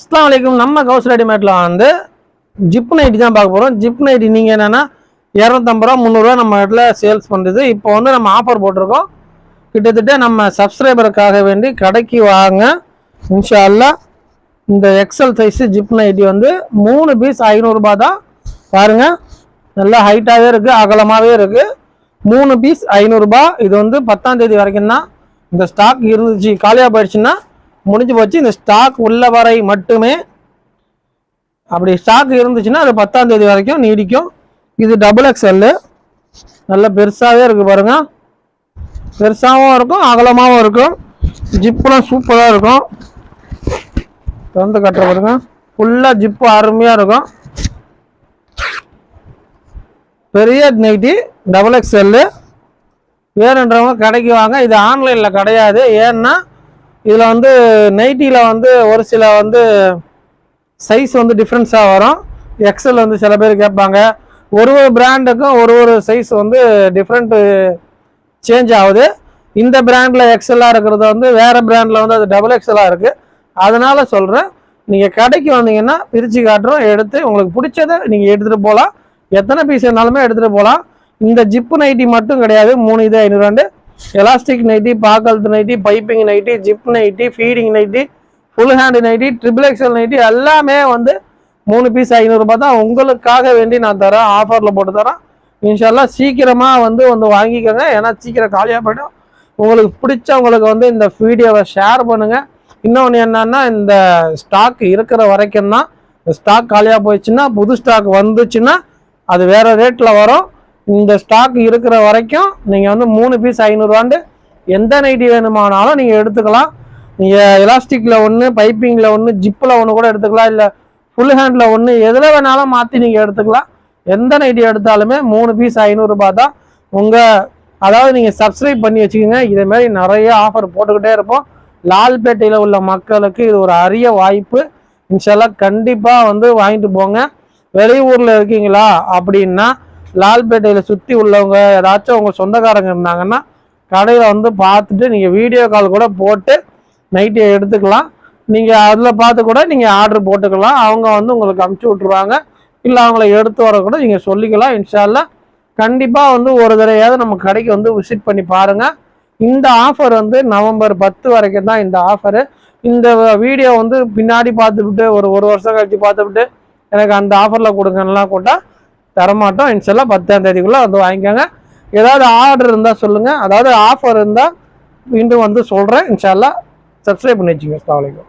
அஸ்ஸலாமு அலைக்கும். நம்ம கவுஸ் ரெடிமேட்ல வந்து ஜிப் நைட்டி தான் பார்க்க போகிறோம். ஜிப் நைட்டி நீங்கள் என்னென்னா 250 ரூபா 300 ரூபா நம்ம இடத்துல சேல்ஸ் பண்ணுறது. இப்போ வந்து நம்ம ஆஃபர் போட்டிருக்கோம். கிட்டத்தட்ட நம்ம சப்ஸ்கிரைபருக்காக வேண்டி கடைக்கு வாங்க இன்ஷா அல்லாஹ். இந்த எக்ஸல் சைஸு ஜிப் நைட்டி வந்து 3 பீஸ் 500 ரூபா தான். பாருங்கள், நல்லா ஹைட்டாகவே இருக்குது, அகலமாகவே இருக்குது. 3 பீஸ் 500 ரூபா. இது வந்து 10ஆம் தேதி வரைக்கும் தான் இந்த ஸ்டாக் இருந்துச்சு. காலியாக போயிடுச்சுன்னா முடிஞ்சு போச்சு. இந்த ஸ்டாக் உள்ள வரை மட்டுமே. அப்படி ஸ்டாக் இருந்துச்சுன்னா அது 10ஆம் தேதி வரைக்கும் நீடிக்கும். இது டபுள் எக்ஸ்எல், நல்ல பெருசாகவே இருக்குது பாருங்க. பெருசாகவும் இருக்கும், அகலமாகவும் இருக்கும். ஜிப்புலாம் சூப்பராக இருக்கும். திறந்து கட்டுற பாருங்க, ஃபுல்லாக ஜிப்பு அருமையாக இருக்கும். பெரிய நைட்டி டபுள் எக்ஸ்எல் வேறுன்றவங்க கடைக்கு வாங்க. இது ஆன்லைனில் கிடையாது. ஏன்னா இதில் வந்து நைட்டியில் வந்து ஒரு சில வந்து சைஸ் வந்து டிஃப்ரென்ஸாக வரும். எக்ஸல் வந்து சில பேர் கேட்பாங்க. ஒரு பிராண்டுக்கும் ஒரு சைஸ் வந்து டிஃப்ரெண்ட்டு சேஞ்ச் ஆகுது. இந்த பிராண்டில் எக்ஸலாக இருக்கிறது வந்து வேறு பிராண்டில் வந்து அது டபுள் எக்ஸலாக இருக்குது. அதனால் சொல்கிறேன், நீங்கள் கடைக்கு வந்தீங்கன்னா பிரித்து காட்டுறோம். எடுத்து உங்களுக்கு பிடிச்சதை நீங்கள் எடுத்துகிட்டு போகலாம். எத்தனை பீஸ் இருந்தாலுமே எடுத்துகிட்டு போகலாம். இந்த ஜிப்பு நைட்டி மட்டும் கிடையாது. 3 இது 500. எலாஸ்டிக் நைட்டி, பாக்கல்த்து nighty, piping nighty, zip nighty, feeding nighty, full hand nighty, triple XL nighty எல்லாமே வந்து 3 பீஸ் 500 ரூபா தான். உங்களுக்காக வேண்டி நான் தரேன், ஆஃபரில் போட்டு தரேன். இன்ஷால்லா சீக்கிரமாக வந்து வாங்கிக்கோங்க. ஏன்னா சீக்கிரம் காலியாக போய்டும். உங்களுக்கு பிடிச்சவங்களுக்கு வந்து இந்த வீடியோவை ஷேர் பண்ணுங்கள். இன்னொன்று என்னன்னா, இந்த ஸ்டாக் இருக்கிற வரைக்கும் தான். இந்த ஸ்டாக் காலியாக போயிடுச்சுன்னா புது ஸ்டாக் வந்துச்சுன்னா அது வேறு ரேட்டில் வரும். இந்த ஸ்டாக் இருக்கிற வரைக்கும் நீங்கள் வந்து 3 பீஸ் 500 ரூபாண்டு எந்த நைட்டி வேணுமானாலும் நீங்கள் எடுத்துக்கலாம். நீங்கள் எலாஸ்டிக்கில் ஒன்று, பைப்பிங்கில் ஒன்று, ஜிப்பில் ஒன்று கூட எடுத்துக்கலாம். இல்லை ஃபுல் ஹேண்டில் ஒன்று, எதில் வேணாலும் மாற்றி நீங்கள் எடுத்துக்கலாம். எந்த நைட்டி எடுத்தாலுமே 3 பீஸ் 500 ரூபா தான். அதாவது நீங்கள் சப்ஸ்கிரைப் பண்ணி வச்சுக்கோங்க. இதேமாரி நிறைய ஆஃபர் போட்டுக்கிட்டே இருப்போம். லால்பேட்டையில் உள்ள மக்களுக்கு இது ஒரு அரிய வாய்ப்பு. இன்ஷால்லா கண்டிப்பாக வந்து வாங்கிட்டு போங்க. வெளியூரில் இருக்கீங்களா அப்படின்னா லால்பேட்டையில் சுற்றி உள்ளவங்க ஏதாச்சும் உங்கள் சொந்தக்காரங்க இருந்தாங்கன்னா கடையில் வந்து பார்த்துட்டு நீங்கள் வீடியோ கால் கூட போட்டு நைட்டியை எடுத்துக்கலாம். நீங்கள் அதில் பார்த்து கூட நீங்கள் ஆர்டர் போட்டுக்கலாம். அவங்க வந்து உங்களுக்கு அனுப்பிச்சி விட்ருவாங்க. இல்லை அவங்கள எடுத்து வர கூட நீங்கள் சொல்லிக்கலாம். இன்ஷால்லா கண்டிப்பாக வந்து ஒரு தடவையாவது நம்ம கடைக்கு வந்து விசிட் பண்ணி பாருங்கள். இந்த ஆஃபர் வந்து நவம்பர் 10 வரைக்கும் தான் இந்த ஆஃபரு. இந்த வீடியோ வந்து பின்னாடி பார்த்துவிட்டு ஒரு வருஷம் கழிச்சு பார்த்துவிட்டு எனக்கு அந்த ஆஃபரில் கொடுங்கலாம் போட்டால் தரமாட்டோம். இன்ஷால்லா 10ஆம் தேதிக்குள்ளே வந்து வாங்கிக்கோங்க. ஏதாவது ஆர்டர் இருந்தால் சொல்லுங்கள். அதாவது ஆஃபர் இருந்தால் மீண்டும் வந்து சொல்கிறேன். இன்ஷால்லா சப்ஸ்கிரைப் பண்ணி வச்சுங்க. அஸ்ஸலாமு அலைக்கும்.